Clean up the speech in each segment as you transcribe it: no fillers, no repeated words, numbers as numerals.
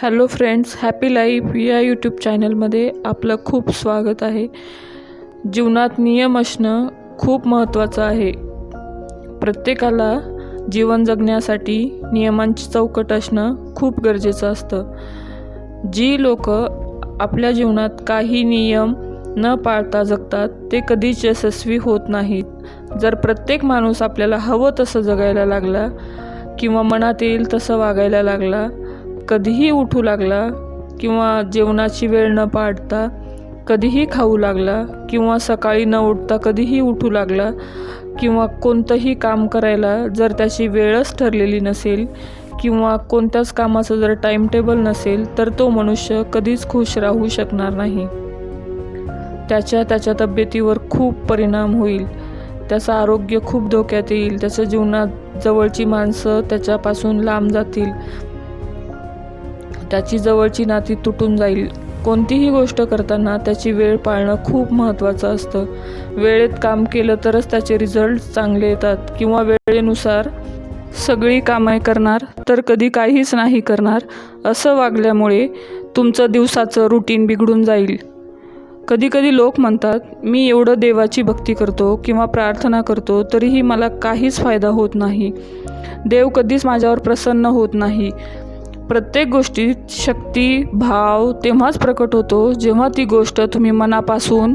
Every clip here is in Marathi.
हॅलो फ्रेंड्स, हॅपी लाईफ या यूट्यूब चॅनलमध्ये आपलं खूप स्वागत आहे. जीवनात नियम असणं खूप महत्त्वाचं आहे. प्रत्येकाला जीवन जगण्यासाठी नियमांची चौकट असणं खूप गरजेचं असतं. जी लोक आपल्या जीवनात काही नियम न पाळता जगतात ते कधीच यशस्वी होत नाहीत. जर प्रत्येक माणूस आपल्याला हवं तसं जगायला लागला किंवा मनात येईल तसं वागायला लागला, कधीही उठू लागला किंवा जेवणाची वेळ न पाळता कधीही खाऊ लागला किंवा सकाळी न उठता कधीही उठू लागला किंवा कोणतंही काम करायला जर त्याची वेळच ठरलेली नसेल किंवा कोणत्याच कामाचं जर टाईम टेबल नसेल तर तो मनुष्य कधीच खुश राहू शकणार नाही. त्याच्या तब्येतीवर खूप परिणाम होईल. त्याचं आरोग्य खूप धोक्यात येईल. त्याच्या जीवनात जवळची माणसं त्याच्यापासून लांब जातील. त्याची जवळची नाती तुटून जाईल. कोणतीही गोष्ट करताना त्याची वेळ पाळणं खूप महत्त्वाचं असतं. वेळेत काम केलं तरच त्याचे रिझल्ट चांगले येतात किंवा वेळेनुसार सगळी कामे करणार तर कधी काहीच नाही करणार असं वागल्यामुळे तुमचं दिवसाचं रुटीन बिघडून जाईल. कधी लोक म्हणतात, मी एवढं देवाची भक्ती करतो किंवा प्रार्थना करतो तरीही मला काहीच फायदा होत नाही. देव कधीच माझ्यावर प्रसन्न होत नाही. प्रत्येक गोष्टीत शक्ती, भाव तेव्हाच प्रकट होतो जेव्हा ती गोष्ट तुम्ही मनापासून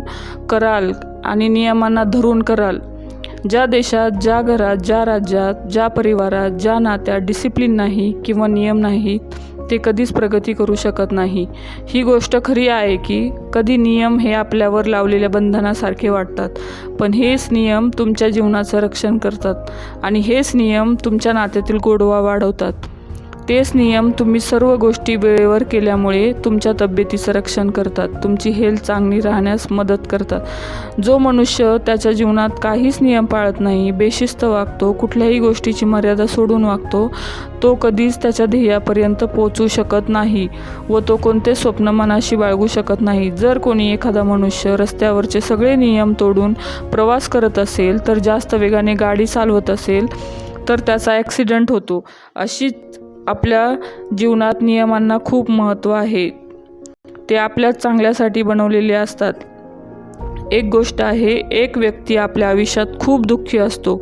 कराल आणि नियमांना धरून कराल. ज्या देशात, ज्या घरात, ज्या राज्यात, ज्या परिवारात, ज्या नात्यात डिसिप्लिन नाही किंवा नियम नाहीत ते कधीच प्रगती करू शकत नाही. ही गोष्ट खरी आहे की कधी नियम हे आपल्यावर लावलेल्या बंधनासारखे वाटतात, पण हेच नियम तुमच्या जीवनाचं रक्षण करतात आणि हेच नियम तुमच्या नात्यातील गोडवा वाढवतात. तेच नियम तुम्ही सर्व गोष्टी वेळेवर केल्यामुळे तुमच्या तब्येतीचं रक्षण करतात, तुमची हेल्थ चांगली राहण्यास मदत करतात. जो मनुष्य त्याच्या जीवनात काहीच नियम पाळत नाही, बेशिस्त वागतो, कुठल्याही गोष्टीची मर्यादा सोडून वागतो, तो कधीच त्याच्या ध्येयापर्यंत पोहोचू शकत नाही व तो कोणते स्वप्न मनाशी बाळगू शकत नाही. जर कोणी एखादा मनुष्य रस्त्यावरचे सगळे नियम तोडून प्रवास करत असेल, तर जास्त वेगाने गाडी चालवत असेल तर त्याचा ॲक्सिडेंट होतो. अशीच आपल्या जीवनात नियमांना खूप महत्त्व आहे. ते आपल्या चांगल्यासाठी बनवलेले असतात. एक गोष्ट आहे, एक व्यक्ती आपल्या आयुष्यात खूप दुःखी असतो.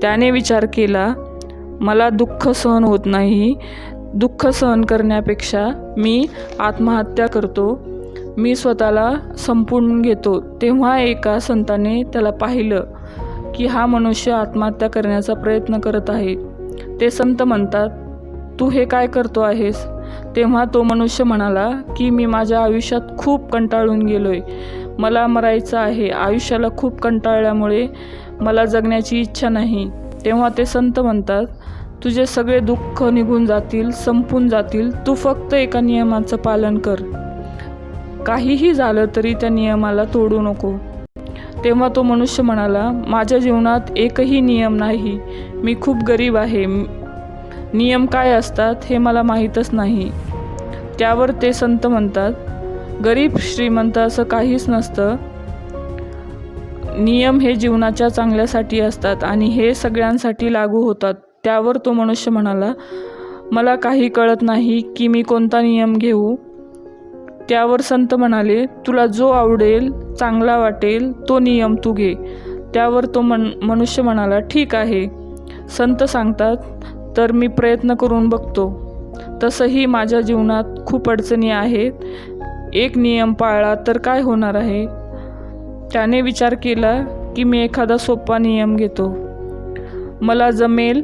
त्याने विचार केला, मला दुःख सहन होत नाही, दुःख सहन करण्यापेक्षा मी आत्महत्या करतो, मी स्वतःला संपवून घेतो. तेव्हा एका संताने त्याला पाहिलं की हा मनुष्य आत्महत्या करण्याचा प्रयत्न करत आहे. ते संत म्हणतात, तू हे काय करतो आहेस? तेव्हा तो मनुष्य म्हणाला की मी माझ्या आयुष्यात खूप कंटाळून गेलोय, मला मरायचं आहे, आयुष्याला खूप कंटाळल्यामुळे मला जगण्याची इच्छा नाही. तेव्हा ते संत म्हणतात, तुझे सगळे दुःख निघून जातील, संपून जातील, तू फक्त एका नियमाचं पालन कर. काहीही झालं तरी त्या नियमाला तोडू नको. तेव्हा तो मनुष्य म्हणाला, माझ्या जीवनात एकही नियम नाही, मी खूप गरीब आहे, नियम काय असतात हे मला माहीतच नाही. त्यावर ते संत म्हणतात, गरीब श्रीमंत असं काहीच नसतं, नियम हे जीवनाच्या चांगल्यासाठी असतात आणि हे सगळ्यांसाठी लागू होतात. त्यावर तो मनुष्य म्हणाला, मला काही कळत नाही की मी कोणता नियम घेऊ. त्यावर संत म्हणाले, तुला जो आवडेल, चांगला वाटेल तो नियम तू घे. त्यावर तो मनुष्य म्हणाला, ठीक आहे. संत सांगतात तर मी प्रयत्न करून बघतो. तसंही माझ्या जीवनात खूप अडचणी आहेत, एक नियम पाळला तर काय होणार आहे. त्याने विचार केला की मी एखादा सोपा नियम घेतो, मला जमेल.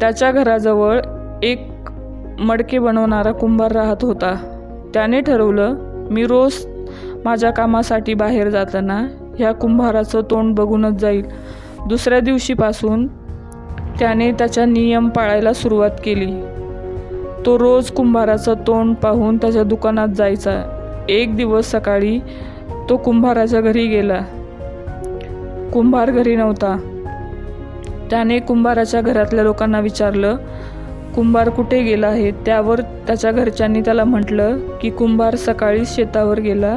त्याच्या घराजवळ एक मडके बनवणारा कुंभार राहत होता. त्याने ठरवलं, मी रोज माझ्या कामासाठी बाहेर जाताना ह्या कुंभाराचं तोंड बघूनच जाईल. दुसऱ्या दिवशीपासून त्याने त्याचा नियम पाळायला सुरुवात केली. तो रोज कुंभाराचं तोंड पाहून त्याच्या दुकानात जायचा. एक दिवस सकाळी तो कुंभाराच्या घरी गेला. कुंभार घरी नव्हता. त्याने कुंभाराच्या घरातल्या लोकांना विचारलं, कुंभार कुठे गेला आहे? त्यावर त्याच्या घरच्यांनी त्याला म्हटलं की कुंभार सकाळी शेतावर गेला.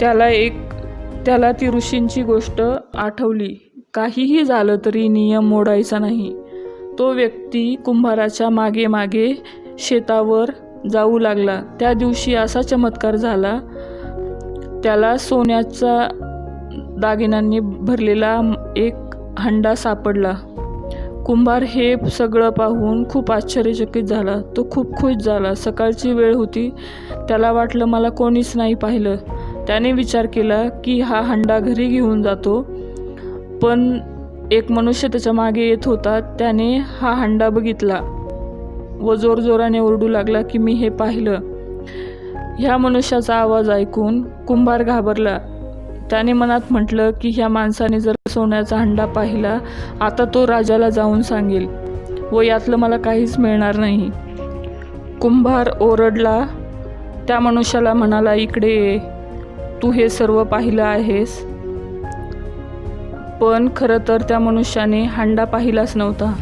त्याला ती ऋषींची गोष्ट आठवली. काहीही झालं तरी नियम मोडायचा नाही. तो व्यक्ती कुंभाराच्या मागे शेतावर जाऊ लागला. त्या दिवशी असा चमत्कार झाला, त्याला सोन्याचा दागिन्यांनी भरलेला एक हंडा सापडला. कुंभार हे सगळं पाहून खूप आश्चर्यचकित झाला. तो खूप खुश झाला. सकाळची वेळ होती. त्याला वाटलं मला कोणीच नाही पाहिलं. त्याने विचार केला की हा हंडा घरी घेऊन जातो. पण एक मनुष्य त्याच्या मागे येत होता. त्याने हा हंडा बघितला व जोरजोराने ओरडू लागला की मी हे पाहिलं. ह्या मनुष्याचा आवाज ऐकून कुंभार घाबरला. त्याने मनात म्हटलं की ह्या माणसाने जर सोन्याचा हंडा पाहिला, आता तो राजाला जाऊन सांगेल व यातलं मला काहीच मिळणार नाही. कुंभार ओरडला. त्या मनुष्याला म्हणाला, इकडे ये, तू हे सर्व पाहिलं आहेस. पण खरं तर त्या मनुष्याने हंडा पाहिलाच नव्हता.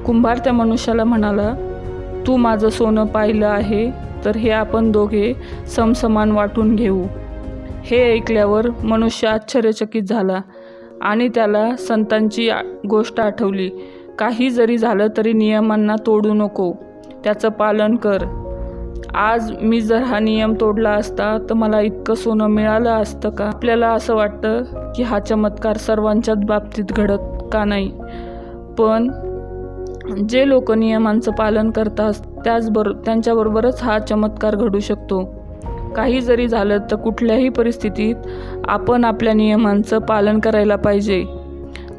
कुंभार त्या मनुष्याला म्हणाला, तू माझं सोनं पाहिलं आहे, तर हे आपण दोघे समसमान वाटून घेऊ. हे ऐकल्यावर मनुष्य आश्चर्यचकित झाला आणि त्याला संतांची गोष्ट आठवली. काही जरी झालं तरी नियमांना तोडू नको, त्याचं पालन कर. आज मी जर हा नियम तोडला असता तर मला इतकं सोनं मिळालं असतं का? आपल्याला असं वाटतं की हा चमत्कार सर्वांच्याच बाबतीत घडत का नाही, पण जे लोक नियमांचं पालन करतात त्यांच्याबरोबरच हा चमत्कार घडू शकतो. काही जरी झालं तर कुठल्याही परिस्थितीत आपण आपल्या नियमांचं पालन करायला पाहिजे.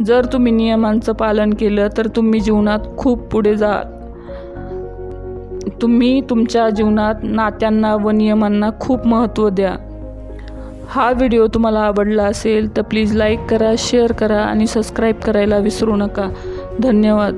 जर तुम्ही नियमांचं पालन केलं तर तुम्ही जीवनात खूप पुढे जाल. तुम्ही तुमच्या जीवनात नात्यांना व नियमांना खूप महत्त्व द्या. हा व्हिडिओ तुम्हाला आवडला असेल तर प्लीज लाईक करा, शेअर करा आणि सबस्क्राईब करायला विसरू नका. धन्यवाद.